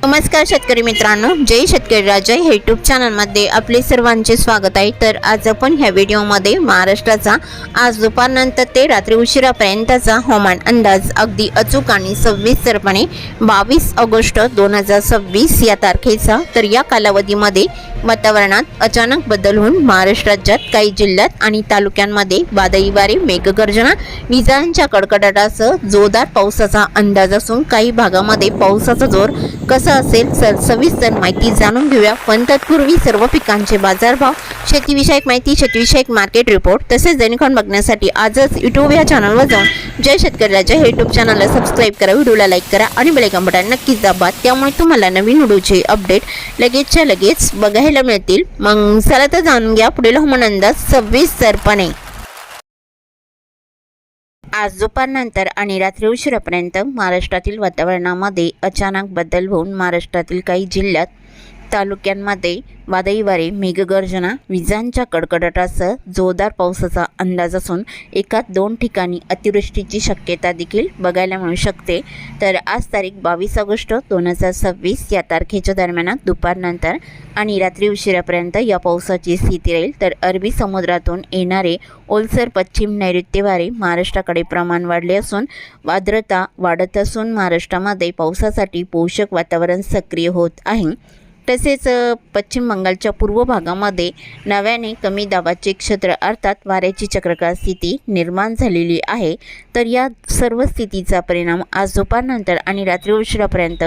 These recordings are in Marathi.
नमस्कार शेतकरी मित्रांनो, जय शेतकरी राजा हे यूट्यूब चॅनलमध्ये आपले सर्वांचे स्वागत आहे। तर आज आपण ह्या व्हिडिओमध्ये महाराष्ट्राचा आज दुपारनंतर ते रात्री उशिरापर्यंतचा हवामान अंदाज अगदी अचूक आणि सविस्तरपणे 22 ऑगस्ट 2026 या तारखेचा तर या कालावधीमध्ये वातावरणात अचानक बदल होऊन महाराष्ट्र राज्यात काही जिल्ह्यात आणि तालुक्यांमध्ये वादळी वारे, मेघगर्जना, विजांच्या कडकडाटासह जोरदार पावसाचा अंदाज असून काही भागामध्ये पावसाचा जोर कसा असेल सविस्तर माहिती जाणून घेऊया। पण तत्पूर्वी सर्व पिकांचे बाजारभाव, शेतीविषयक माहिती, शेतीविषयक मार्केट रिपोर्ट तसेच दैनिकांन बघण्यासाठी आजच यूट्यूब या चॅनलवर जाऊन जय शेतकरी राजा हे यूट्यूब चॅनलला सबस्क्राईब करा, व्हिडिओला लाईक करा आणि बेल आयकॉन बटन नक्कीच दाबा, त्यामुळे तुम्हाला नवीन व्हिडिओचे अपडेट लगेचच्या लगेच बघायला मिळतील। मग चला तर जाणून घ्या पुढील हवामान अंदाज सविस्तरपणे। आज दुपारनंतर आणि रात्री उशिरापर्यंत महाराष्ट्रातील वातावरणामध्ये अचानक बदल होऊन महाराष्ट्रातील काही जिल्ह्यात तालुक्यांमध्ये वादळी वारे, मेघगर्जना, विजांच्या कडकडाटासह जोरदार पावसाचा अंदाज असून एकात दोन ठिकाणी अतिवृष्टीची शक्यता देखील बघायला मिळू शकते। तर आज तारीख 22 ऑगस्ट 2026 या तारखेच्या दरम्यान दुपारनंतर आणि रात्री उशिरापर्यंत या पावसाची स्थिती राहील। तर अरबी समुद्रातून येणारे ओलसर पश्चिम नैऋत्य वारे महाराष्ट्राकडे प्रमाण वाढले असून आर्द्रता वाढत असून महाराष्ट्रामध्ये पावसासाठी पोषक वातावरण सक्रिय होत आहे। तसेच पश्चिम बंगालच्या पूर्व भागामध्ये नव्याने कमी दाबाचे क्षेत्र अर्थात वाऱ्याची चक्राकार स्थिती निर्माण झालेली आहे। तर या सर्व स्थितीचा परिणाम आज दुपारनंतर आणि रात्री उशिरापर्यंत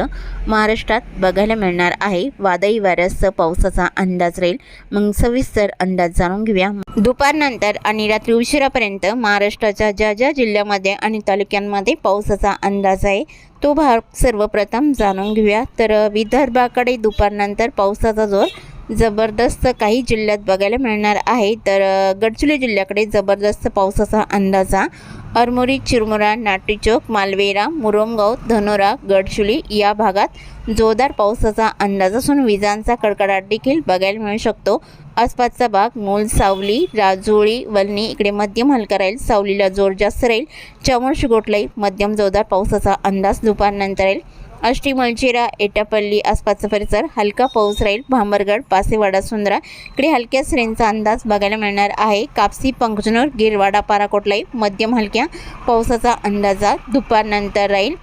महाराष्ट्रात बघायला मिळणार आहे। वादळी वाऱ्यासह पावसाचा अंदाज राहील। मग सविस्तर अंदाज जाणून घेऊया। दुपारनंतर आणि रात्री उशिरापर्यंत महाराष्ट्राच्या ज्या ज्या जिल्ह्यामध्ये आणि तालुक्यांमध्ये पावसाचा अंदाज आहे तो भाग सर्वप्रथम जाणून घेऊया। तर विदर्भाकडे दुपारनंतर पावसाचा जोर जबरदस्त काही जिल्ह्यात बघायला मिळणार आहे। तर गडचिरोली जिल्ह्याकडे जबरदस्त पावसाचा अंदाजा आरमोरी, चिरमुरा, नाटीचौक, मालवेरा, मुरुमगाव, धनोरा, गडचिरोली या भागात जोरदार पावसाचा अंदाज असून विजांचा कडकडाट देखील बघायला मिळू शकतो। आसपासचा भाग मूल, सावली, राजोळी, वलनी इकडे मध्यम हलका राहील, सावलीला जोर जास्त राहील। चामोर्शी, गोटलाई मध्यम जोरदार पावसाचा अंदाज दुपारनंतर राहील। आष्टी, मलचेरा, एटापल्ली आसपासचा परिसर हलका पाऊस राहील। भांबरगड, पासेवाडा, सुंदरा इकडे हलक्या सरींचा अंदाज बघायला मिळणार आहे। कापसी, पंकजनूर, गिरवाडा, पाराकोटलाई मध्यम हलक्या पावसाचा अंदाजा दुपारनंतर राहील।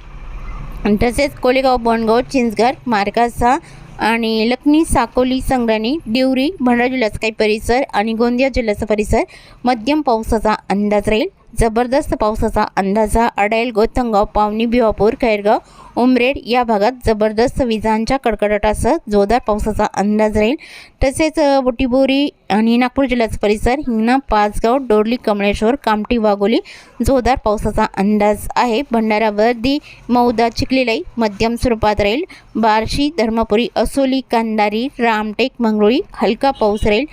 तसेच कोलेगाव, बोंडगाव, चिंचघर, मार्गासा आणि लखनी, साकोली, संग्राणी, डिवरी, भंडारा जिल्ह्याचा काही परिसर आणि गोंदिया जिल्ह्याचा परिसर मध्यम पावसाचा अंदाज राहील। जबरदस्त पावसाचा अंदाजा अडायल, गोतंगाव, पावनी, भिवापूर, खैरगाव, उमरेड या भागात जबरदस्त विजांच्या कडकडाटासह जोरदार पावसाचा अंदाज राहील। तसेच बुटीबोरी आणि नागपूर जिल्ह्याचा परिसर, हिंगणा, पाचगाव, डोरली, कमळेश्वर, कामठी, वाघोली जोरदार पावसाचा अंदाज आहे। भंडारा, वर्दी, मौदा, चिखलीलाई मध्यम स्वरूपात राहील। बार्शी, धर्मपुरी, असोली, कंधारी, रामटेक, मंगरुळी हलका पाऊस राहील।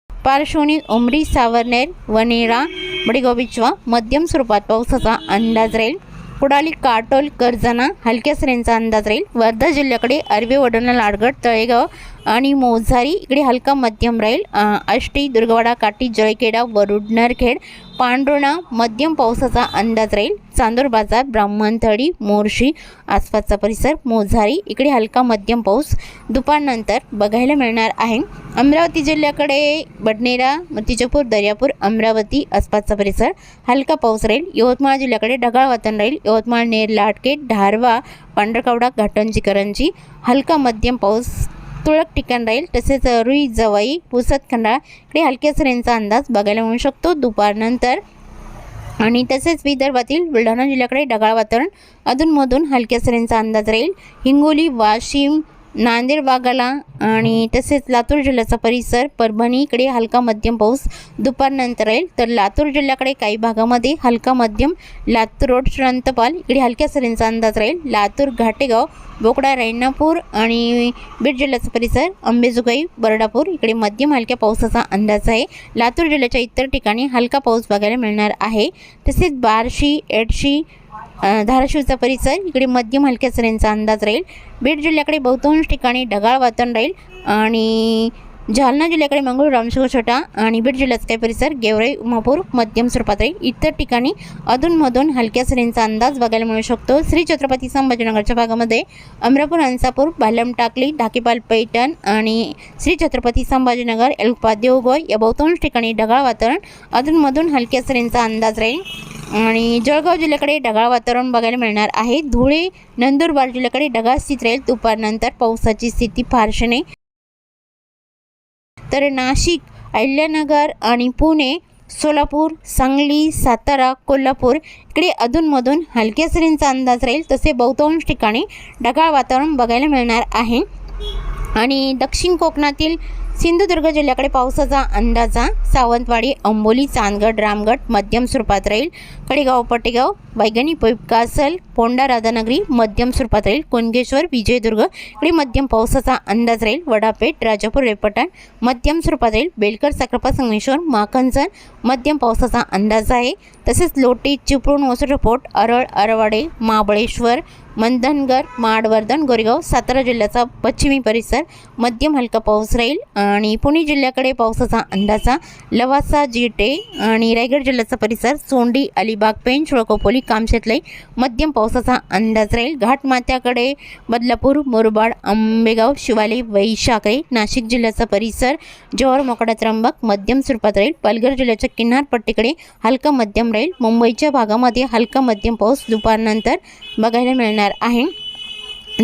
पारशिवनी, उमरी, सावरनेर, वनेरा, बडेगाव, बिचवा मध्यम स्वरूपात पावसाचा अंदाज राहील। कुडाली, काटोल, करजना हलक्या सरींचा अंदाज राहील। वर्धा जिल्ह्याकडे अरवे, वडोणा, लाडगड, तळेगाव आणि मोझारी इकडे हलका मध्यम राहील। आष्टी, दुर्गवाडा, काटी, जळखेडा, वरुड, नरखेड, पांढुर्णा मध्यम पावसाचा अंदाज राहील। चांदूर बाजार, ब्राह्मणथडी, मोर्शी आसपासचा परिसर, मोझारी इकडे हलका मध्यम पाऊस दुपारनंतर बघायला मिळणार आहे। अमरावती जिल्ह्याकडे बडनेरा, तिजापूर, दर्यापूर, अमरावती आसपासचा परिसर हलका पाऊस राहील। यवतमाळ जिल्ह्याकडे ढगाळ वातावरण राहील। यवतमाळ, नेर, लाटकेट, धारवा, पांढरकवडा, घाटंजी, करंजी हलका मध्यम पाऊस तुरळक ठिकाण राहील। तसेच रुई, जवाई, पुसद, खंडाळा इकडे हलक्या सरींचा अंदाज बघायला मिळू शकतो दुपारनंतर। आणि तसेच विदर्भातील बुलढाणा जिल्ह्याकडे ढगाळ वातावरण अधूनमधून हलक्या सरींचा अंदाज राहील। हिंगोली, वाशिम, नांदेड भागाला आणि तसेच लातूर जिल्ह्याचा परिसर, परभणी इकडे हलका मध्यम पाऊस दुपारनंतर राहील। तर लातूर जिल्ह्याकडे काही भागामध्ये हलका मध्यम, लातूर रोड, श्रंतपाल इकडे हलक्या सरींचा अंदाज राहील। लातूर, घाटेगाव, बोकडा, रैनापूर आणि बीड जिल्ह्याचा परिसर, अंबेजोगाई, बर्डापूर इकडे मध्यम हलक्या पावसाचा अंदाज आहे। लातूर जिल्ह्याच्या इतर ठिकाणी हलका पाऊस बघायला मिळणार आहे। तसेच बार्शी, एडशी, धाराशिवचा परिसर इकडे मध्यम हलक्या सरींचा अंदाज राहील। बीड जिल्ह्याकडे बहुतांश ठिकाणी ढगाळ वातावरण राहील आणि जालना जिल्ह्याकडे मंगळूर, रामशेखर छोटा आणि बीड जिल्ह्याचा काही परिसर, गेवराई, उमापूर मध्यम स्वरूपात राहील. इतर ठिकाणी अधूनमधून हलक्या सरींचा अंदाज बघायला मिळू शकतो. श्री छत्रपती संभाजीनगरच्या भागामध्ये अमरापूर, हंसापूर, भालम टाकली, ढाकेपाल, पैठण आणि श्री छत्रपती संभाजीनगर, एल्पा, देवगोय या बहुतांश ठिकाणी ढगाळ वातावरण, अधूनमधून हलक्या सरींचा अंदाज राहील. आणि जळगाव जिल्ह्याकडे ढगाळ वातावरण बघायला मिळणार आहे. धुळे, नंदुरबार जिल्ह्याकडे ढगाळ स्थिती राहील. दुपारनंतर पावसाची स्थिती फारशी नाही. तर नाशिक, अहिल्यानगर आणि पुणे, सोलापूर, सांगली, सातारा, कोल्हापूर इकडे अधूनमधून हलक्या सरींचा अंदाज राहील. तसे बहुतांश ठिकाणी ढगाळ वातावरण बघायला मिळणार आहे. आणि दक्षिण कोकणातील सिंधुदुर्ग जिल्ह्याकडे पावसाचा अंदाजा सावंतवाडी, अंबोली, चांदगड, रामगड मध्यम स्वरूपात राहील. कडेगाव, पटेगाव, वैगणी, कासल, पोंडा, राधानगरी मध्यम स्वरूपात राहील. कोणगेश्वर, विजयदुर्ग इकडे मध्यम पावसाचा अंदाज राहील. वडापेठ, राजापूर, रेपटाण मध्यम स्वरूपात राहील. बेलकर, साखरपा, संगमेश्वर, माखनजन मध्यम पावसाचा अंदाज आहे. तसेच लोटी, चिपळूण, वसुरफोट, अरळ, अरवाडे, महाबळेश्वर, मंधनगर, माडवर्धन, गोरेगाव, सातारा जिल्ह्याचा पश्चिमी परिसर मध्यम हलका पाऊस राहील. आणि पुणे जिल्ह्याकडे पावसाचा अंदाजा लवासा, जिटे आणि रायगड जिल्ह्याचा परिसर, सोंडी, अलिबाग, पेंच, वळकोपोली, कामशेतलाई मध्यम पावसाचा अंदाज राहील. घाटमाथ्याकडे बदलापूर, मुरबाड, आंबेगाव, शिवाले, वैशाखरे, नाशिक जिल्ह्याचा परिसर, जव्हार, मोखाडा, त्र्यंबक मध्यम स्वरूपात राहील. पालघर जिल्ह्याच्या किनारपट्टीकडे हलका मध्यम राहील. मुंबईच्या भागामध्ये हलका मध्यम पाऊस दुपारनंतर बघायला मिळणार आहे.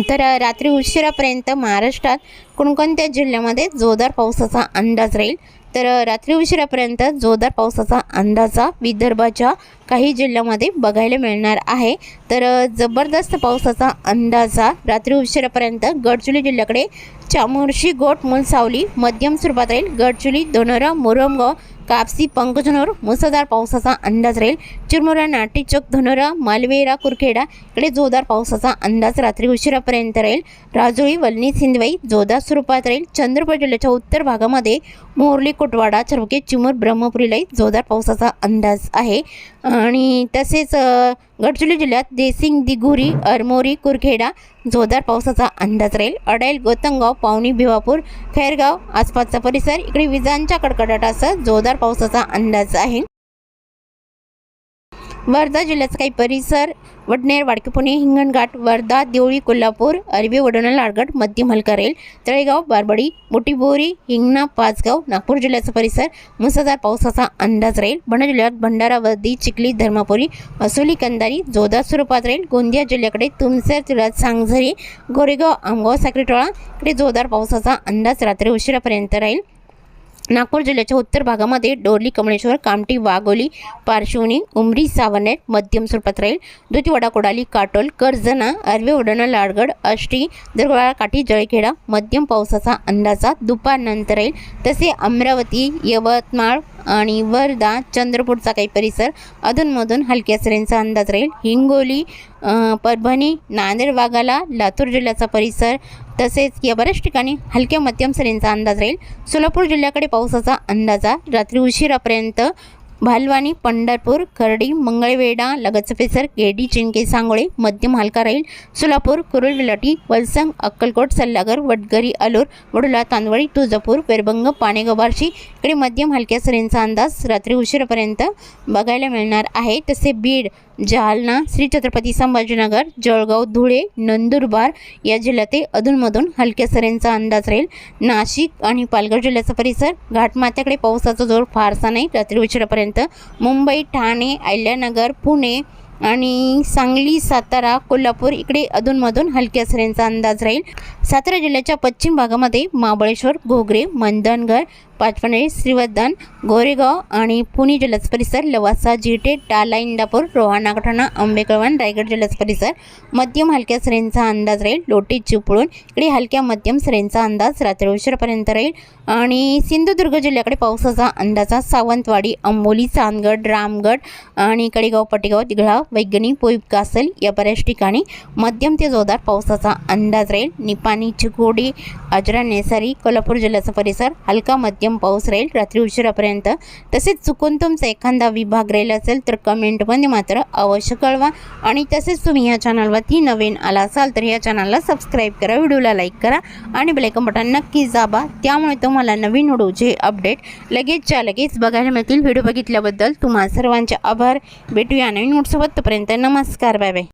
तर रात्री उशिरापर्यंत महाराष्ट्रात कोणकोणत्या जिल्ह्यामध्ये जोरदार पावसाचा अंदाज राहील. तर रात्री उशिरापर्यंत जोरदार पावसाचा अंदाजा विदर्भाच्या काही जिल्ह्यामध्ये बघायला मिळणार आहे. तर जबरदस्त पावसाचा अंदाजा रात्री उशिरापर्यंत गडचिरोली जिल्ह्याकडे चामोर्शी, गोट, मुलसावली मध्यम स्वरूपात राहील. गडचिरोली, दोनोरा, मुरमगाव, कापसी, पंकजनोर मुसळधार पावसाचा अंदाज राहील. चिरमुरा, नाटेचौक, धनोरा, मालवेरा, कुरखेडा इकडे जोरदार पावसाचा अंदाज रात्री उशिरापर्यंत राहील. राजोळी, वलनी, सिंधवाई जोरदार स्वरूपात राहील. चंद्रपूर जिल्ह्याच्या उत्तर भागामध्ये मोरली, कोटवाडा, चरवके, चिमूर, ब्रह्मपुरीलाही जोरदार पावसाचा अंदाज आहे. आणि तसेच गडचिरोली जिल्ह्यात देसिंग, दिघुरी, अरमोरी, कुरखेडा जोरदार पावसाचा अंदाज राहील. अडाईल, गोतंगाव, पावनी, भिवापूर, खैरगाव आसपासचा परिसर इकडे विजांच्या कडकडाटासह जोरदार पावसाचा अंदाज आहे. वर्धा जिल्ह्याचा काही परिसर, वडनेर, वाडकीपुणे, हिंगणघाट, वर्धा, देवळी, कोल्हापूर, अरबी, वडोणा, लाडगड मध्यम हलका राहील. तळेगाव, बारबडी, मोठीबोरी, हिंगणा, पाचगाव, नागपूर जिल्ह्याचा परिसर मुसळधार पावसाचा अंदाज राहील. बुलढाणा जिल्ह्यात भंडारा, वर्दी, चिखली, धर्मापुरी, असोली, कंधारी जोरदार स्वरूपात राहील. गोंदिया जिल्ह्याकडे तुमसर, जिल्ह्यात सांगझरी, गोरेगाव, आमगाव, साक्रीटोळा इकडे जोरदार पावसाचा अंदाज रात्री उशिरापर्यंत राहील. नागपूर जिल्ह्याच्या उत्तर भागामध्ये डोरली, कमळेश्वर, कामठी, वाघोली, पारशिवनी, उमरी, सावनेर मध्यम स्वरूपात राहील. दुधीवाडा, कोडाली, काटोल, करजना, अरवे, वडोणा, लाडगड, आष्टी, दुर्गवाडा, काठी, जळखेडा मध्यम पावसाचा अंदाजा दुपारनंतर राहील. तसे अमरावती, यवतमाळ आणि वर्धा, चंद्रपूरचा काही परिसर अधूनमधून हलक्या सरींचा अंदाज राहील. हिंगोली, परभणी, नांदेड वाघाला, लातूर जिल्ह्याचा परिसर तसेच या बऱ्याच ठिकाणी हलक्या मध्यम सरींचा अंदाज राहील. सोलापूर जिल्ह्याकडे पावसाचा अंदाजा रात्री उशिरापर्यंत भालवानी, पंढरपूर, खर्डी, मंगळवेढा लगतचा परिसर, गेडी, चिंके, सांगोळे मध्यम हलका राहील. सोलापूर, कुरुल, विलाटी, वलसंग, अक्कलकोट, सल्लागर, वडगरी, अलूर, वडोला, तांदवळी, तुळजापूर, पेरबंग, पाणेगाव, बार्शी इकडे मध्यम हलक्या सरींचा अंदाज रात्री उशिरापर्यंत बघायला मिळणार आहे. तसे बीड, जालना, श्री छत्रपती संभाजीनगर, जळगाव, धुळे, नंदुरबार या जिल्ह्यात अधूनमधून हलक्या सरींचा अंदाज राहील. नाशिक आणि पालघर जिल्ह्याचा परिसर घाटमाथ्याकडे पावसाचा जोर फारसा नाही रात्री उशिरापर्यंत. मुंबई, ठाणे, अहिल्यानगर, पुणे आणि सांगली, सातारा, कोल्हापूर इकडे अधूनमधून हलक्या सरींचा अंदाज राहील. सातारा जिल्ह्याच्या पश्चिम भागामध्ये महाबळेश्वर, घोगरे, मंधनगर, पाचपणे, श्रीवर्धन, गोरेगाव आणि पुणे जिल्ह्याचा परिसर, लवासा, जिटे, टाला, इंदापूर, रोहा, नागठाणा, आंबेकळवण, रायगड जिल्ह्याचा परिसर मध्यम हलक्या सरींचा अंदाज राहील. लोटी, चिपळूण इकडे हलक्या मध्यम सरींचा अंदाज रात्री उशिरापर्यंत राहील. आणि सिंधुदुर्ग जिल्ह्याकडे पावसाचा अंदाजा सावंतवाडी, अंबोली, चांदगड, रामगड आणि कडेगाव, पटेगाव, दिघळा, वैगणी, कासल या बऱ्याच ठिकाणी मध्यम ते जोरदार पावसाचा अंदाज राहील. निपाणी, चिकोडी, आजरा, नेसारी, कोल्हापूर जिल्ह्याचा परिसर हलका मध्यम मध्यम पाऊस राहील रात्री उशिरापर्यंत। तसेच चुकून तुमचा एखादा विभाग राहिला असेल तर कमेंटमध्ये मात्र अवश्य कळवा। आणि तसेच तुम्ही या चॅनलवरती नवीन आला असाल तर या चॅनलला सबस्क्राईब करा, व्हिडिओला लाईक करा आणि बेल आयकॉन बटन नक्की दाबा, त्यामुळे तुम्हाला नवीन व्हिडिओचे अपडेट लगेचच्या लगेच बघायला मिळतील। व्हिडिओ बघितल्याबद्दल तुम्हा सर्वांचे आभार। भेटूया नवीन व्हिडिओसोबत, तोपर्यंत नमस्कार, बाय बाय।